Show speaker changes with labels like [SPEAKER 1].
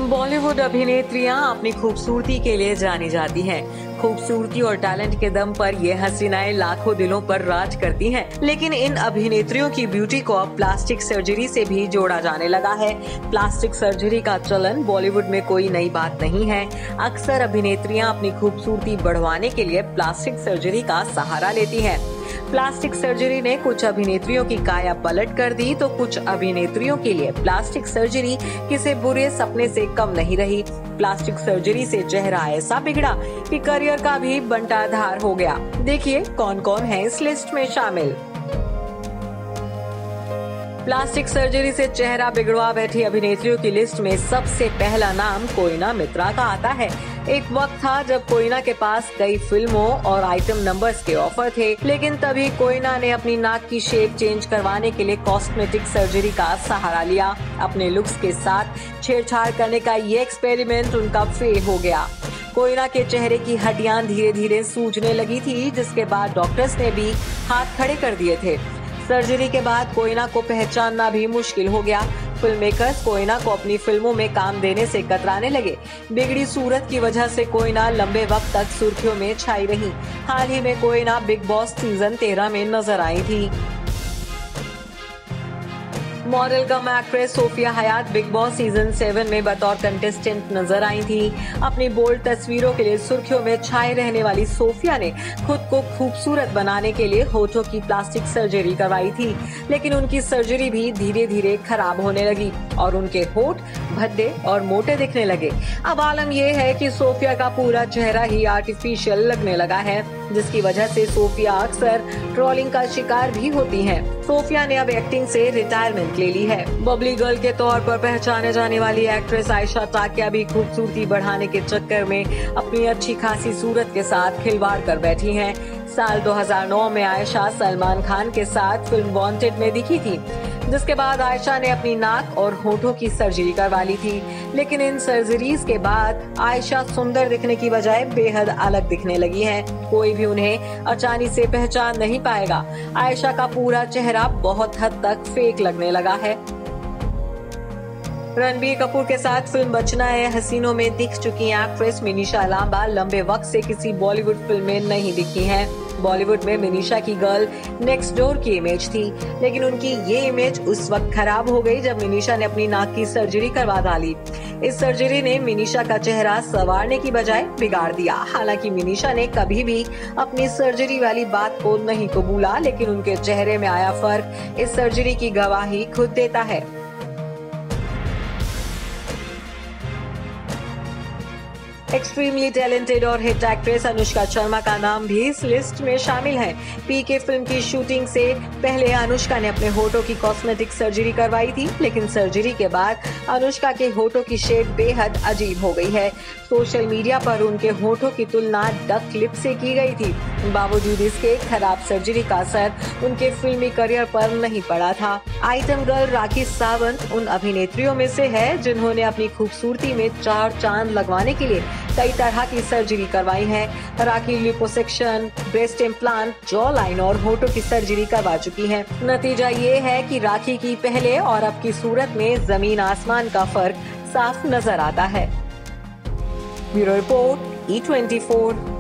[SPEAKER 1] बॉलीवुड अभिनेत्रियां अपनी खूबसूरती के लिए जानी जाती हैं। खूबसूरती और टैलेंट के दम पर ये हसीनाएं लाखों दिलों पर राज करती हैं। लेकिन इन अभिनेत्रियों की ब्यूटी को अब प्लास्टिक सर्जरी से भी जोड़ा जाने लगा है। प्लास्टिक सर्जरी का चलन बॉलीवुड में कोई नई बात नहीं है। अक्सर अभिनेत्रियां अपनी खूबसूरती बढ़वाने के लिए प्लास्टिक सर्जरी का सहारा लेती हैं। प्लास्टिक सर्जरी ने कुछ अभिनेत्रियों की काया पलट कर दी, तो कुछ अभिनेत्रियों के लिए प्लास्टिक सर्जरी किसी बुरे सपने से कम नहीं रही। प्लास्टिक सर्जरी से चेहरा ऐसा बिगड़ा कि करियर का भी बंटाधार हो गया। देखिए कौन कौन है इस लिस्ट में शामिल। प्लास्टिक सर्जरी से चेहरा बिगड़वा बैठी अभिनेत्रियों की लिस्ट में सबसे पहला नाम कोयना मित्रा का आता है। एक वक्त था जब कोयना के पास कई फिल्मों और आइटम नंबर्स के ऑफर थे, लेकिन तभी कोयना ने अपनी नाक की शेप चेंज करवाने के लिए कॉस्मेटिक सर्जरी का सहारा लिया। अपने लुक्स के साथ छेड़छाड़ करने का ये एक्सपेरिमेंट उनका फेल हो गया। कोयना के चेहरे की हड्डियां धीरे धीरे सूजने लगी थी, जिसके बाद डॉक्टर्स ने भी हाथ खड़े कर दिए थे। सर्जरी के बाद कोयना को पहचानना भी मुश्किल हो गया। फिल्म मेकर्स कोयना को अपनी फिल्मों में काम देने से कतराने लगे। बिगड़ी सूरत की वजह से कोयना लंबे वक्त तक सुर्खियों में छाई रही। हाल ही में कोयना बिग बॉस सीजन 13 में नजर आई थी। मॉडल कम एक्ट्रेस सोफिया हयात बिग बॉस सीजन 7 में बतौर कंटेस्टेंट नजर आई थी। अपनी बोल्ड तस्वीरों के लिए सुर्खियों में छाए रहने वाली सोफिया ने खुद को खूबसूरत बनाने के लिए होठों की प्लास्टिक सर्जरी करवाई थी, लेकिन उनकी सर्जरी भी धीरे धीरे खराब होने लगी और उनके होठ भद्दे और मोटे दिखने लगे। अब आलम यह है कि सोफिया का पूरा चेहरा ही आर्टिफिशियल लगने लगा है, जिसकी वजह से सोफिया अक्सर ट्रोलिंग का शिकार भी होती हैं। सोफिया ने अब एक्टिंग से रिटायरमेंट ले ली है। बबली गर्ल के तौर पर पहचाने जाने वाली एक्ट्रेस आयशा टाकिया भी खूबसूरती बढ़ाने के चक्कर में अपनी अच्छी खासी सूरत के साथ खिलवाड़ कर बैठी हैं। साल 2009 में आयशा सलमान खान के साथ फिल्म वांटेड में दिखी थी, जिसके बाद आयशा ने अपनी नाक और होठों की सर्जरी करवा ली थी। लेकिन इन सर्जरीज के बाद आयशा सुंदर दिखने की बजाय बेहद अलग दिखने लगी हैं। कोई भी उन्हें आसानी से पहचान नहीं पाएगा। आयशा का पूरा चेहरा बहुत हद तक फेक लगने लगा है। रणबीर कपूर के साथ फिल्म बचना है हसीनों में दिख चुकी एक्ट्रेस मिनीषा लांबा लंबे वक्त से किसी बॉलीवुड फिल्म में नहीं दिखी हैं। बॉलीवुड में मिनीषा की गर्ल नेक्स्ट डोर की इमेज थी, लेकिन उनकी ये इमेज उस वक्त खराब हो गई जब मिनीषा ने अपनी नाक की सर्जरी करवा डाली। इस सर्जरी ने मिनीषा का चेहरा संवारने की बजाय बिगाड़ दिया। हालांकि मिनीषा ने कभी भी अपनी सर्जरी वाली बात को नहीं कबूला, लेकिन उनके चेहरे में आया फर्क इस सर्जरी की गवाही खुद देता है। एक्सट्रीमली टैलेंटेड और हिट एक्ट्रेस अनुष्का शर्मा का नाम भी इस लिस्ट में शामिल है। पीके फिल्म की शूटिंग से पहले अनुष्का ने अपने होठों की कॉस्मेटिक सर्जरी करवाई थी, लेकिन सर्जरी के बाद अनुष्का के होठों की शेप बेहद अजीब हो गई है। सोशल मीडिया पर उनके होठों की तुलना डक लिप से की गई थी। बावजूद इसके खराब सर्जरी का असर उनके फिल्मी करियर पर नहीं पड़ा था। आइटम गर्ल राखी सावंत उन अभिनेत्रियों में से है जिन्होंने अपनी खूबसूरती में चार चांद लगवाने के लिए कई तरह की सर्जरी करवाई है। Rakhi liposuction, breast implant, jaw line और होठों की सर्जरी करवा चुकी हैं। नतीजा ये है कि राखी की पहले और अब की सूरत में जमीन आसमान का फर्क साफ नजर आता है। Bureau report E24।